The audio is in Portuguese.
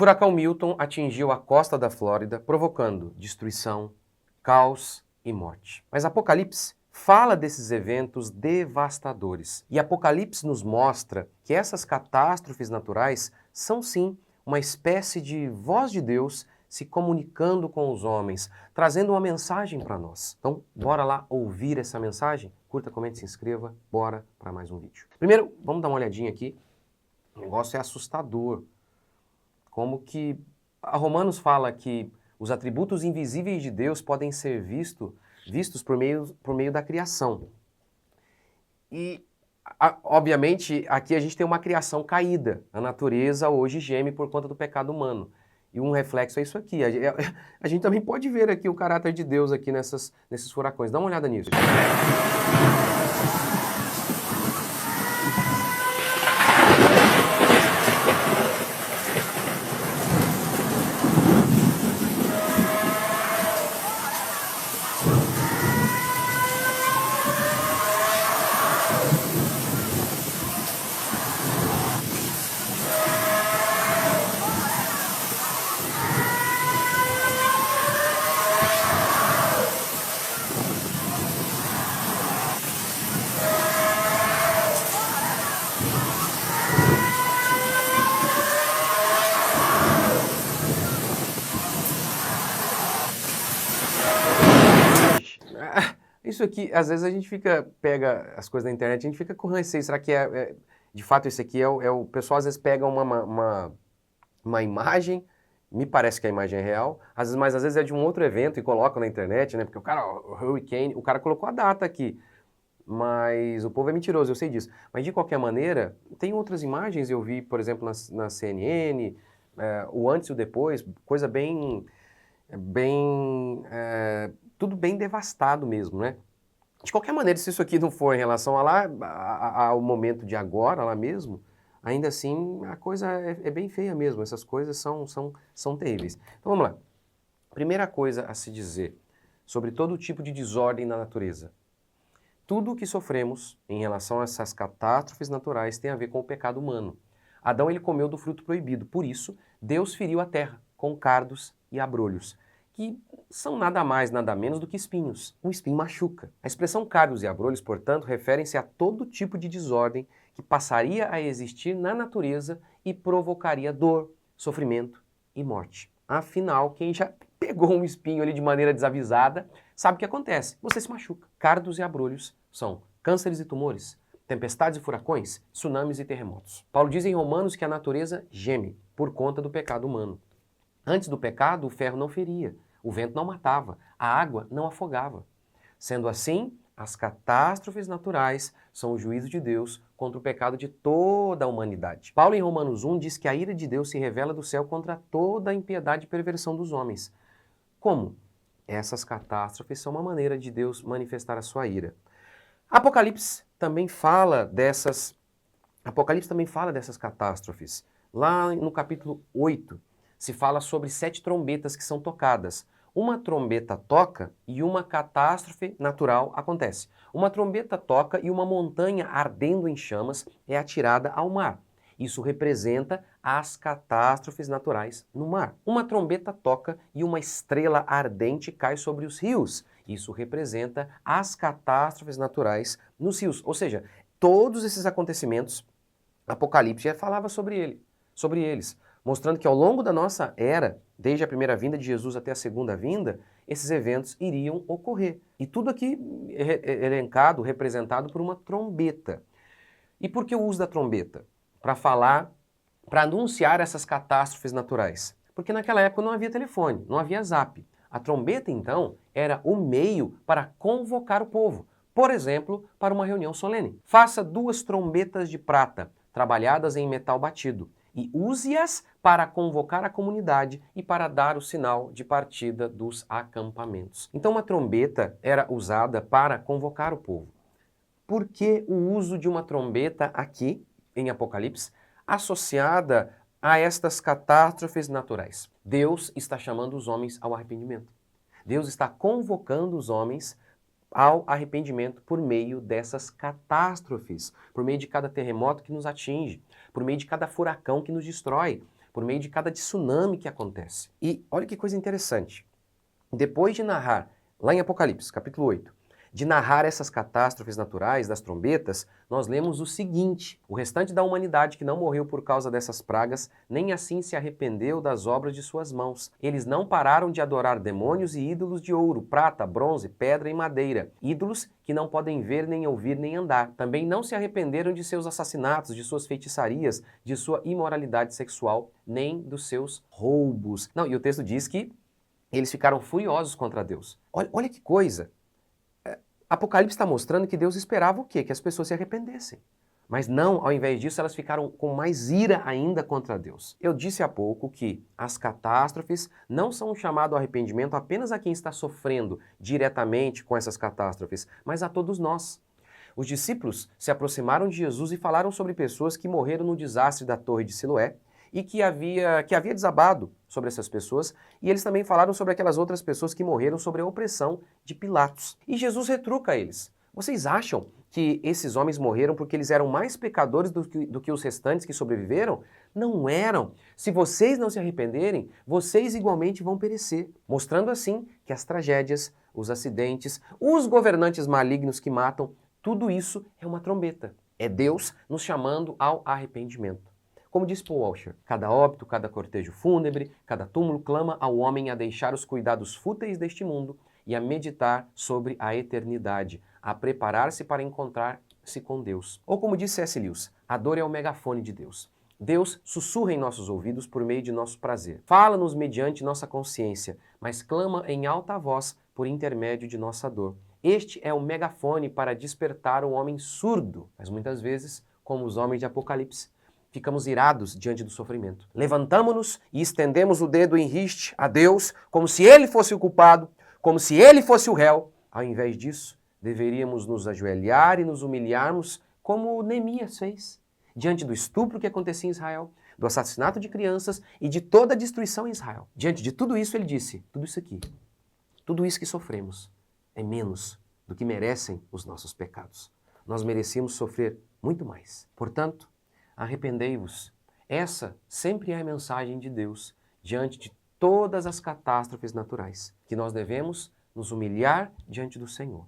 furacão Milton atingiu a costa da Flórida, provocando destruição, caos e morte. Mas Apocalipse fala desses eventos devastadores. E Apocalipse nos mostra que essas catástrofes naturais são sim uma espécie de voz de Deus se comunicando com os homens, trazendo uma mensagem para nós. Então, bora lá ouvir essa mensagem? Curta, comente, se inscreva, bora para mais um vídeo. Primeiro, vamos dar uma olhadinha aqui. O negócio é assustador. Como que a Romanos fala que os atributos invisíveis de Deus podem ser vistos por meio da criação. E, obviamente, aqui a gente tem uma criação caída. A natureza hoje geme por conta do pecado humano. E um reflexo é isso aqui. A gente também pode ver aqui o caráter de Deus aqui nesses furacões. Dá uma olhada nisso. Isso aqui, às vezes a gente pega as coisas na internet, a gente fica com receio. Será que de fato esse aqui o pessoal às vezes pega uma imagem, me parece que a imagem é real, mas às vezes é de um outro evento e coloca na internet, né? Porque o Hurricane, o cara colocou a data aqui, mas o povo é mentiroso, eu sei disso. Mas de qualquer maneira, tem outras imagens, eu vi, por exemplo, na CNN, o antes e o depois, coisa tudo bem devastado mesmo, né? De qualquer maneira, se isso aqui não for em relação ao momento de agora, lá mesmo, ainda assim a coisa é bem feia mesmo, essas coisas são terríveis. Então vamos lá. Primeira coisa a se dizer sobre todo tipo de desordem na natureza. Tudo o que sofremos em relação a essas catástrofes naturais tem a ver com o pecado humano. Adão ele comeu do fruto proibido, por isso Deus feriu a terra com cardos e abrolhos, que são nada mais, nada menos do que espinhos. Um espinho machuca. A expressão cardos e abrolhos, portanto, referem-se a todo tipo de desordem que passaria a existir na natureza e provocaria dor, sofrimento e morte. Afinal, quem já pegou um espinho ali de maneira desavisada, sabe o que acontece. Você se machuca. Cardos e abrolhos são cânceres e tumores, tempestades e furacões, tsunamis e terremotos. Paulo diz em Romanos que a natureza geme por conta do pecado humano. Antes do pecado, o ferro não feria, o vento não matava, a água não afogava. Sendo assim, as catástrofes naturais são o juízo de Deus contra o pecado de toda a humanidade. Paulo, em Romanos 1, diz que a ira de Deus se revela do céu contra toda a impiedade e perversão dos homens. Como? Essas catástrofes são uma maneira de Deus manifestar a sua ira. Apocalipse também fala dessas catástrofes. Lá no capítulo 8, se fala sobre 7 trombetas que são tocadas. Uma trombeta toca e uma catástrofe natural acontece. Uma trombeta toca e uma montanha ardendo em chamas é atirada ao mar. Isso representa as catástrofes naturais no mar. Uma trombeta toca e uma estrela ardente cai sobre os rios. Isso representa as catástrofes naturais nos rios. Ou seja, todos esses acontecimentos, Apocalipse já falava sobre eles, mostrando que ao longo da nossa era, desde a primeira vinda de Jesus até a segunda vinda, esses eventos iriam ocorrer. E tudo aqui elencado, representado por uma trombeta. E por que o uso da trombeta? Para anunciar essas catástrofes naturais. Porque naquela época não havia telefone, não havia zap. A trombeta, então, era o meio para convocar o povo. Por exemplo, para uma reunião solene. Faça 2 trombetas de prata, trabalhadas em metal batido, e use-as para convocar a comunidade e para dar o sinal de partida dos acampamentos. Então uma trombeta era usada para convocar o povo. Por que o uso de uma trombeta aqui, em Apocalipse, associada a estas catástrofes naturais? Deus está chamando os homens ao arrependimento. Deus está convocando os homens ao arrependimento por meio dessas catástrofes, por meio de cada terremoto que nos atinge, por meio de cada furacão que nos destrói, por meio de cada tsunami que acontece. E olha que coisa interessante. Depois de narrar, lá em Apocalipse, capítulo 8, de narrar essas catástrofes naturais das trombetas, nós lemos o seguinte: o restante da humanidade que não morreu por causa dessas pragas, nem assim se arrependeu das obras de suas mãos. Eles não pararam de adorar demônios e ídolos de ouro, prata, bronze, pedra e madeira, ídolos que não podem ver, nem ouvir, nem andar. Também não se arrependeram de seus assassinatos, de suas feitiçarias, de sua imoralidade sexual, nem dos seus roubos. Não, e o texto diz que eles ficaram furiosos contra Deus. Olha que coisa! Apocalipse está mostrando que Deus esperava o quê? Que as pessoas se arrependessem. Mas não, ao invés disso, elas ficaram com mais ira ainda contra Deus. Eu disse há pouco que as catástrofes não são um chamado ao arrependimento apenas a quem está sofrendo diretamente com essas catástrofes, mas a todos nós. Os discípulos se aproximaram de Jesus e falaram sobre pessoas que morreram no desastre da Torre de Siloé e que havia desabado sobre essas pessoas, e eles também falaram sobre aquelas outras pessoas que morreram sobre a opressão de Pilatos. E Jesus retruca eles. Vocês acham que esses homens morreram porque eles eram mais pecadores do que os restantes que sobreviveram? Não eram. Se vocês não se arrependerem, vocês igualmente vão perecer. Mostrando assim que as tragédias, os acidentes, os governantes malignos que matam, tudo isso é uma trombeta. É Deus nos chamando ao arrependimento. Como diz Paul Washer, cada óbito, cada cortejo fúnebre, cada túmulo clama ao homem a deixar os cuidados fúteis deste mundo e a meditar sobre a eternidade, a preparar-se para encontrar-se com Deus. Ou como diz C.S. Lewis, a dor é o megafone de Deus. Deus sussurra em nossos ouvidos por meio de nosso prazer. Fala-nos mediante nossa consciência, mas clama em alta voz por intermédio de nossa dor. Este é o megafone para despertar o homem surdo. Mas muitas vezes, como os homens de Apocalipse, ficamos irados diante do sofrimento. Levantamo-nos e estendemos o dedo em riste a Deus, como se Ele fosse o culpado, como se Ele fosse o réu. Ao invés disso, deveríamos nos ajoelhar e nos humilharmos como Neemias fez, diante do estupro que acontecia em Israel, do assassinato de crianças e de toda a destruição em Israel. Diante de tudo isso, ele disse, tudo isso aqui, tudo isso que sofremos é menos do que merecem os nossos pecados. Nós merecíamos sofrer muito mais. Portanto, arrependei-vos. Essa sempre é a mensagem de Deus diante de todas as catástrofes naturais, que nós devemos nos humilhar diante do Senhor.